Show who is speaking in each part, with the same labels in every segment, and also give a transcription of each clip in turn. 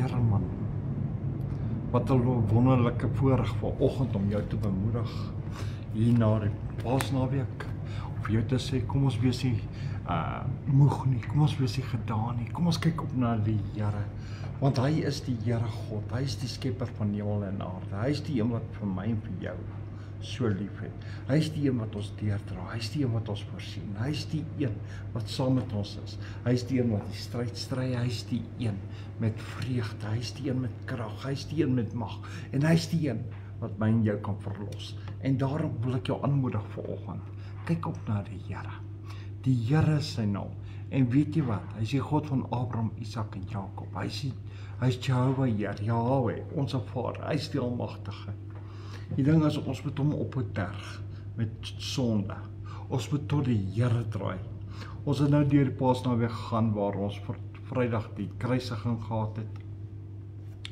Speaker 1: Here man, wat 'n wonderlike voorreg vanoggend om jou te bemoedig hier na die Paasnaweek, of jou te sê, kom ons wees nie moeg nie, kom ons wees nie gedaan nie, kom ons kyk op na die Here, want hy is die Here God, hy is die skepper van hemel en aarde, hy is die een wat vir my en vir jou so lief het, hy is die een wat ons deurdra, hy is die een wat ons voorsien, hy is die een wat saam met ons is, hy is die een wat die stryd stry, hy is die een met vreugde, hy is die een met krag, hy is die een met mag, en hy is die een wat my en jou kan verlos, en daarom wil ek jou aanmoedig vanoggend, kyk op na die Here. Die Here is sy naam, en weet jy wat, hy is die God van Abraham, Isak en Jakob, hy is Jehovah Here, Yahweh, ons Vader, hy is die Almagtige. Die ding is, ons moet hom op 'n berg met sonde, ons moet tot die Here draai. Ons het nou deur die Paasnaweek gegaan, waar ons Vrydag die kruisiging gehad het,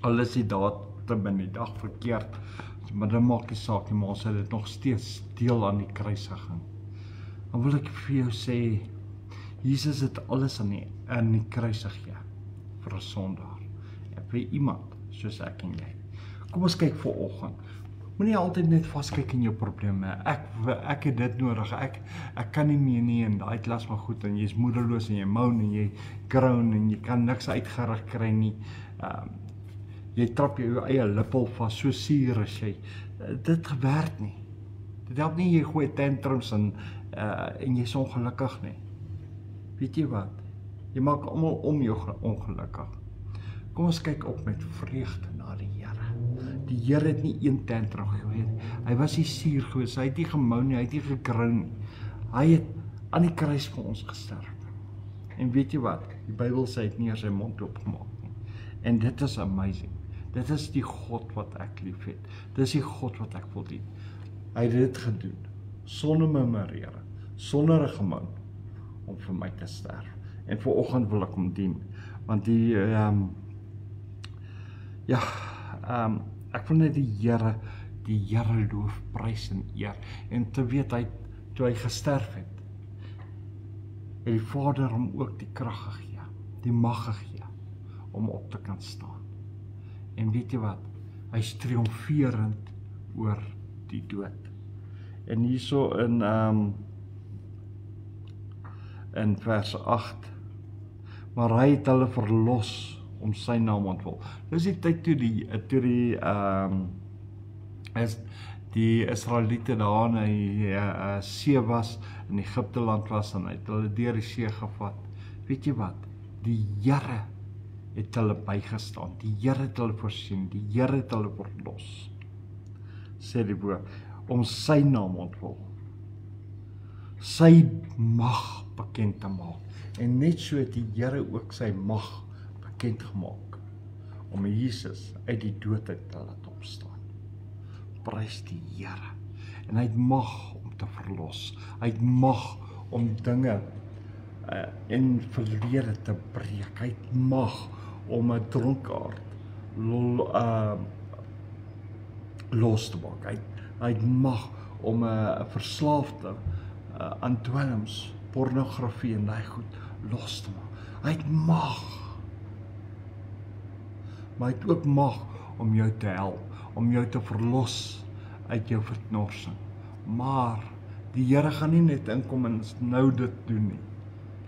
Speaker 1: al is die datum in die dag verkeerd, maar dit maak nie saak nie, maar ons het dit nog steeds deel aan die kruisiging. Dan wil ek vir jou sê, Jesus het alles in die kruisig vir 'n sondaar, en vir iemand soos ek en jy. Kom ons kyk vanoggend. Moenie altyd net vaskyk in jou probleme. Ek het dit nodig. Ek kan nie meer nie, en daai klas maar goed, en jy's moedeloos en jy moan en jy groan en jy kan niks uitgerig kry nie. Jy trap jou eie lippel vas, so suur as jy. Dit werk nie. Dit help nie, jy gooi tantrums en jy's ongelukkig nie. Weet jy wat? Jy maak almal om jou ongelukkig. Kom ons kyk op met vreugde na die Here. Die Here het nie een tantrum gegee. Hy was nie suur gewees, hy het nie gemou nie, hy het nie gegroun nie. Hy het aan die kruis vir ons gesterf. En weet jy wat? Die Bybel sê hy het nie sy mond oopgemaak nie. En dit is amazing. Dit is die God wat ek lief het. Dit is die God wat ek wil dien. Hy het dit gedoen, sonder murmurere, sonder 'n gemoun, om vir my te sterf. En vanoggend wil ek hom dien, want ek wil net die Here loof, prys en eer, en te weet toe hy gesterf het die Vader hom ook die krag gegee, die mag gegee, om op te kan staan. En weet jy wat, hy is triomferend oor die dood. En hierso in vers 8, maar hy het hulle verlos om sy naam ontwil. Dis die tyd toe die Israeliete daar in die see was, in Egipte land was, en hy het hulle deur die see gevat. Weet jy wat? Die Here het hulle bygestaan, die Here het hulle voorsien, die Here het hulle verlos, sê die woord, om sy naam ontwil, sy mag bekend te maak. En net so het die Here ook sy mag bekend gemaak, om Jesus uit die dood uit te laat opstaan. Prys die Here. En hy het mag om te verlos. Hy het mag om dinge in verlede te breek. Hy het mag om 'n dronkaard los te maak. Hy het mag om 'n verslaafde aan dwelms, pornografie en daai goed los te maak. Hy het mag. Maar hy het ook mag om jou te help, om jou te verlos uit jou verknorsing. Maar die Here gaan nie net inkom en nou dit doen nie.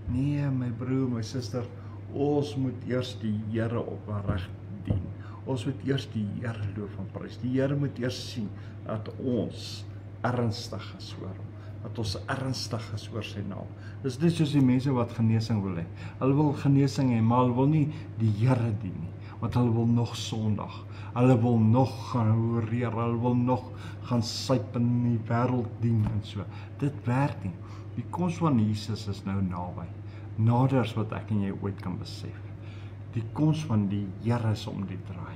Speaker 1: Nee, my broer, my suster, ons moet eers die Here opreg dien. Ons moet eers die Here loof en prys. Die Here moet eers sien dat ons ernstig is oor hom, dat ons ernstig is oor sy naam. Dis net soos die mense wat genesing wil hê. Hulle wil genesing hê, maar hulle wil nie die Here dien nie, want hulle wil nog sondig. Hulle wil nog gaan hoereer, hulle wil nog gaan suip in die wêreld dien en so. Dit werk nie. Die koms van Jesus is nou naby. Nader as wat ek en jy ooit kan besef. Die koms van die Here is om die draai.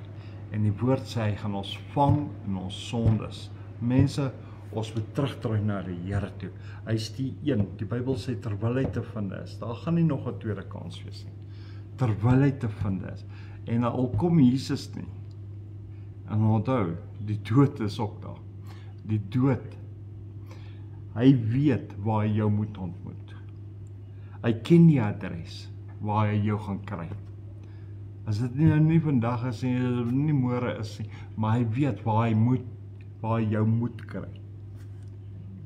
Speaker 1: En die woord sê hy gaan ons vang in ons sondes. Mense, ons moet terugdraai na die Here toe. Hy is die een. Die Bybel sê terwyl hy te vind is. Daar gaan nie nog 'n tweede kans wees nie. Terwyl hy te vind is. En al kom Jesus nie. En onthou, die dood is ook daar. Die dood. Hy weet waar hy jou moet ontmoet. Hy ken die adres waar hy jou gaan kry. As dit nie vandag is nie, as dit nie môre is nie, maar hy weet waar hy jou moet kry.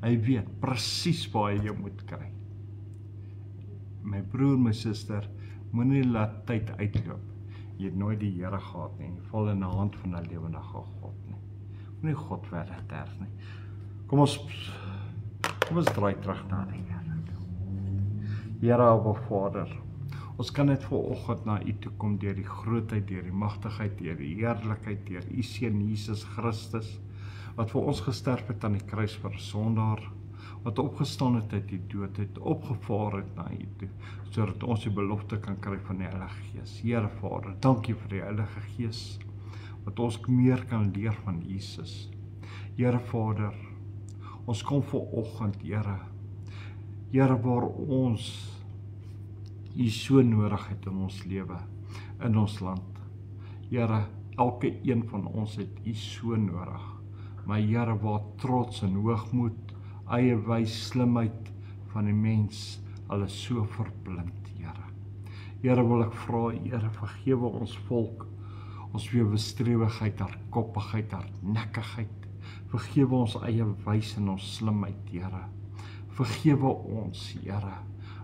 Speaker 1: Hy weet presies waar hy jou moet kry. My broer, my suster, moenie laat tyd uitloop. Jy het nooit die Here gehad nie, jy val in die hand van 'n lewendige God nie. Moenie God verder terg nie. Kom ons draai terug na die Here. Here, Abba Vader, ons kan net vanoggend na U toe kom deur die grootheid, deur die magtigheid, deur die heerlikheid, deur U Seun Jesus Christus, wat vir ons gesterf het aan die kruis vir 'n sondaar, wat opgestaan het uit die dood, het opgevaar het na U toe, sodat ons die belofte kan kry van die Heilige Gees. Here Vader, dankie vir die Heilige Gees, wat ons meer kan leer van Jesus. Here Vader, ons kom vanoggend, Here, waar ons U so nodig het in ons lewe, in ons land. Here, elke een van ons het U so nodig. Maar Here, waar trots en hoogmoed, eie wys, slimheid van die mens, alles so verblind, Here. Here, wil ek vra, Here, vergewe ons volk, ons weerbestrewigheid, hardkoppigheid, hardnekkigheid. Vergewe ons eie wys en ons slimheid, Here. Vergewe ons, Here,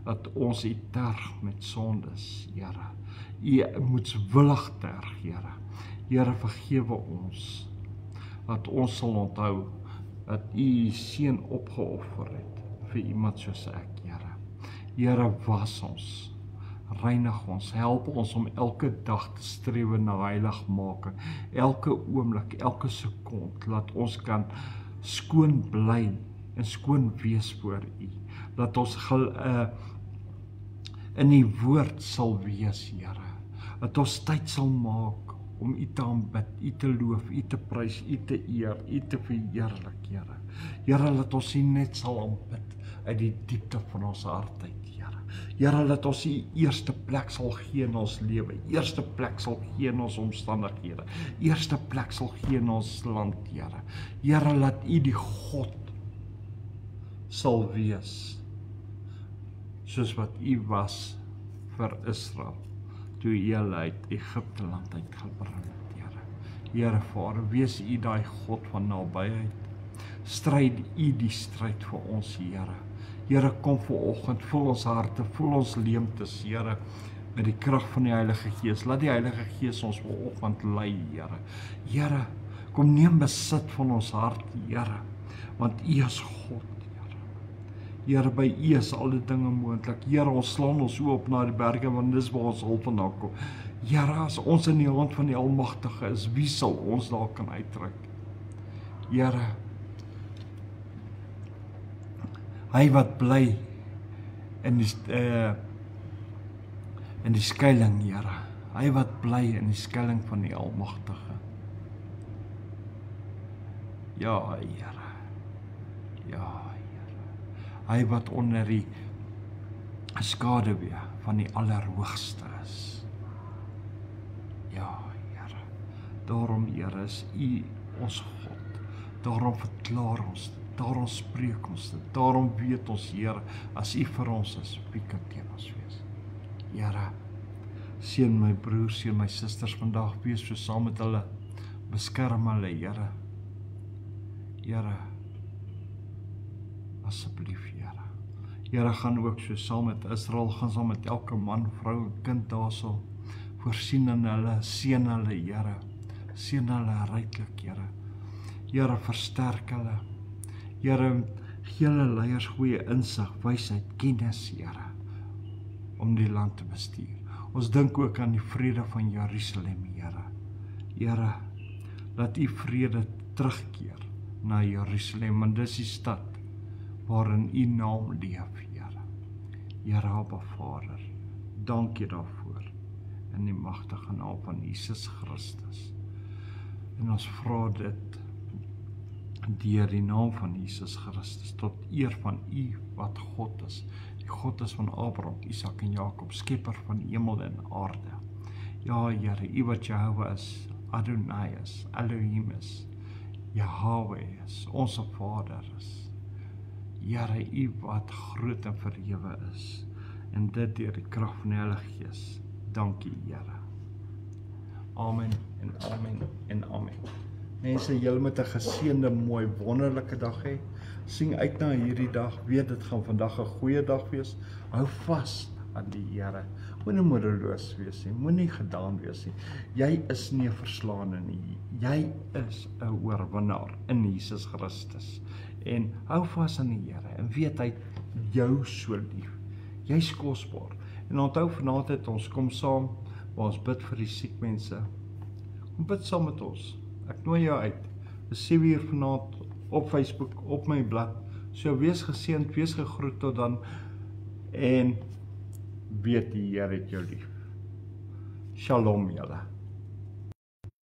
Speaker 1: dat ons U terg met sondes, Here. U moetswillig terg, Here. Here, vergewe ons, dat ons sal onthou, dat U Seun opgeoffer het, vir iemand soos ek, Here. Here, was ons, reinig ons, help ons om elke dag te strewe na heiligmaking, elke oomblik, elke sekond, laat ons kan skoon bly en skoon wees voor U, dat ons in die woord sal wees, Here, dat ons tyd sal maak om U te aanbid, U te loof, U te prys, U te eer, U te verheerlik, Here. Here, laat ons U net sal aanbid uit die diepte van ons hart uit, Here. Here, laat ons U eerste plek sal gee in ons lewe, eerste plek sal gee in ons omstandighede, eerste plek sal gee in ons land, Here. Here, laat U die God sal wees, soos wat U was vir Israel, toe U hulle uit Egipte land uitgebring het, Here. Here Vader, wees U daai God van nabyheid. Stryd U die stryd vir ons, Here. Here, kom vanoggend, voel ons harte, voel ons leemtes, Here, met die krag van die Heilige Gees. Laat die Heilige Gees ons vanoggend lei, Here. Here, kom neem besit van ons hart, Here, want U is God. Here, by U is alle dinge moontlik. Here, ons slaan ons oë op na die berge, want dis waar ons hulp vandaan kom. Here, as ons in die hand van die Almagtige is, wie sal ons daar kan uittrek? Here, hy wat bly in die skuilings, Here. Hy wat bly in die skuilings van die Almagtige. Ja, Here. Ja, hy wat onder die skaduwee van die Allerhoogste is. Ja, Here. Daarom, Here, is U ons God. Daarom verklaar ons dit. Daarom spreek ons dit. Daarom weet ons, Here, as U vir ons is, wie kan teen ons wees? Here, seën my broers, seën my susters vandag, wees so saam met hulle. Beskerm hulle, Here. Here, asseblief, Here. Here, gaan ook so saam met Israel, gaan saam met elke man, vrou en kind daarso, voorsien in hulle, seën hulle, Here. Seën hulle ryklik, Here. Here, versterk hulle. Here, gee hulle leiers goeie insig, wysheid, kennis, Here, om die land te bestuur. Ons dink ook aan die vrede van Jerusalem, Here. Here, laat U vrede terugkeer na Jerusalem, want dis die stad waarin U naam leef, Here. Here, Abba Vader, dankie daarvoor, in die magtige naam van Jesus Christus. En ons vra dit deur die naam van Jesus Christus, tot eer van U wat God is, die God is van Abraham, Isak en Jakob, skepper van hemel en aarde. Ja, Here, U wat Jehovah is, Adonai is, Elohim is, Yahweh is, onze Vader is. Here, U wat groot en verhewe is, en dit deur die krag van die Heilige Gees. Dankie, Here. Amen en amen en amen. Mense, julle moet 'n geseënde, mooi, wonderlike dag hê. Sien uit na hierdie dag, weet dit gaan vandag 'n goeie dag wees. Hou vas aan die Here. Moenie moedeloos wees nie, moenie gedaan wees nie. Jy is nie 'n verslaane nie. Jy is 'n oorwinnaar in Jesus Christus. En hou vas aan die Here en weet hy jou so lief. Jy's kosbaar. En onthou vanaand het ons kom saam, waar ons bid vir die siek mense. Kom bid saam met ons. Ek nooi jou uit. Dis 7:00 vanaand op Facebook, op my blad. So wees geseënd, wees gegroet tot dan. En weet die Here het jou lief. Shalom julle.